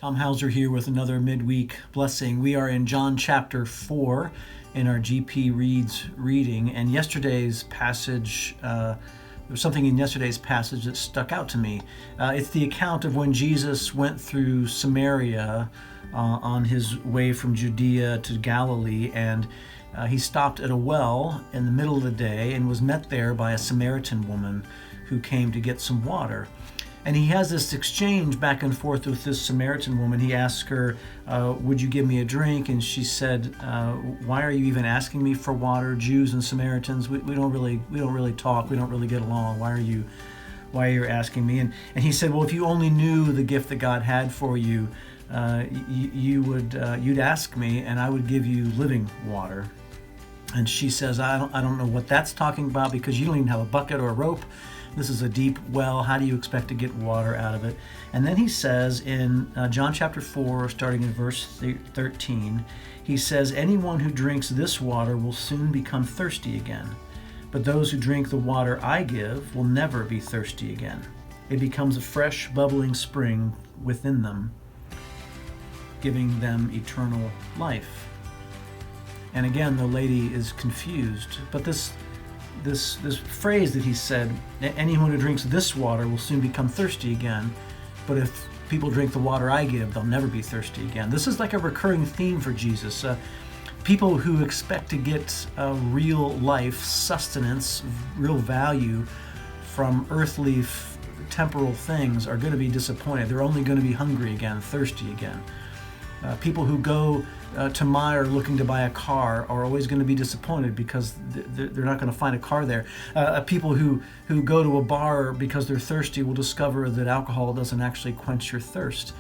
Tom Hauser here with another midweek blessing. We are in John chapter 4 in our GP Reads reading, and yesterday's passage, there was something in yesterday's passage that stuck out to me. It's the account of when Jesus went through Samaria on his way from Judea to Galilee, and he stopped at a well in the middle of the day and was met there by a Samaritan woman who came to get some water. And he has this exchange back and forth with this Samaritan woman. He asks her, would you give me a drink? And she said, why are you even asking me for water? Jews and Samaritans, we don't really talk. We don't really get along. Why are you asking me? And he said, well, if you only knew the gift that God had for you, you'd ask me and I would give you living water. And she says, I don't know what that's talking about, because you don't even have a bucket or a rope. This is a deep well. How do you expect to get water out of it? And then he says in John chapter 4, starting in verse 13, he says, anyone who drinks this water will soon become thirsty again. But those who drink the water I give will never be thirsty again. It becomes a fresh, bubbling spring within them, giving them eternal life. And again, the lady is confused. But this phrase that he said, anyone who drinks this water will soon become thirsty again, but if people drink the water I give, they'll never be thirsty again. This is like a recurring theme for Jesus. People who expect to get real life, sustenance, real value from earthly, temporal things are going to be disappointed. They're only going to be hungry again, thirsty again. People who go to Meijer looking to buy a car are always going to be disappointed because they're not going to find a car there. People who go to a bar because they're thirsty will discover that alcohol doesn't actually quench your thirst.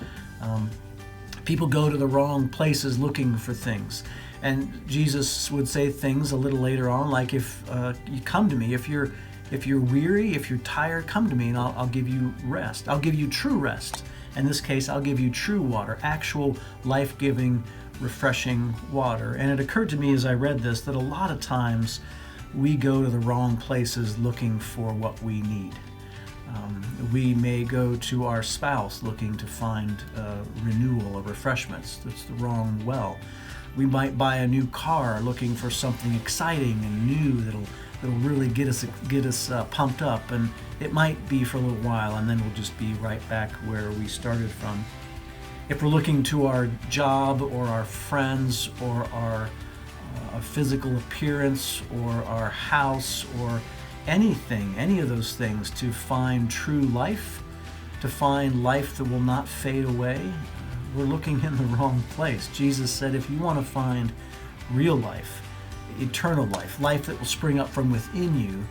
People go to the wrong places looking for things. And Jesus would say things a little later on, like, if you come to me, if you're weary, if you're tired, come to me and I'll give you rest. I'll give you true rest. In this case, I'll give you true water, actual life-giving, refreshing water. And it occurred to me as I read this that a lot of times we go to the wrong places looking for what we need. We may go to our spouse looking to find renewal or refreshments. That's the wrong well. We might buy a new car looking for something exciting and new that'll really get us pumped up, and it might be for a little while, and then we'll just be right back where we started from. If we're looking to our job or our friends or our physical appearance or our house or anything, any of those things, to find true life, to find life that will not fade away, we're looking in the wrong place. Jesus said, if you want to find real life, eternal life, life that will spring up from within you,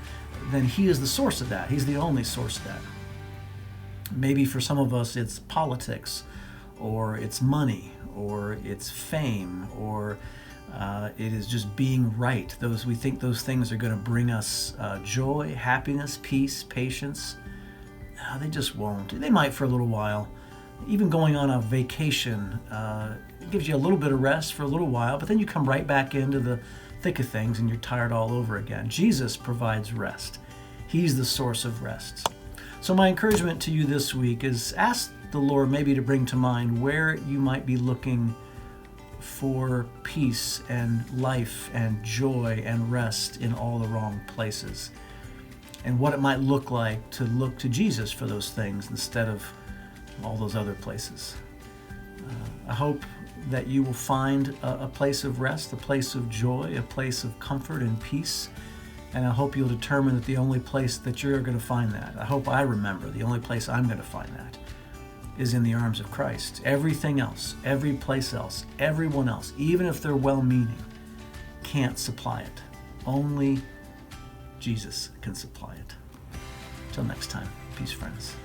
then he is the source of that. He's the only source of that. Maybe for some of us it's politics, or it's money, or it's fame, or it is just being right. We think those things are going to bring us joy, happiness, peace, patience. No, they just won't. They might for a little while. Even going on a vacation, it gives you a little bit of rest for a little while, but then you come right back into the thick of things and you're tired all over again. Jesus provides rest. He's the source of rest. So my encouragement to you this week is ask the Lord maybe to bring to mind where you might be looking for peace and life and joy and rest in all the wrong places, and what it might look like to look to Jesus for those things instead of all those other places. I hope that you will find a place of rest, a place of joy, a place of comfort and peace. And I hope you'll determine that the only place that you're going to find that, I hope I remember the only place I'm going to find that is in the arms of Christ. Everything else, every place else, everyone else, even if they're well-meaning, can't supply it. Only Jesus can supply it. Till next time, peace, friends.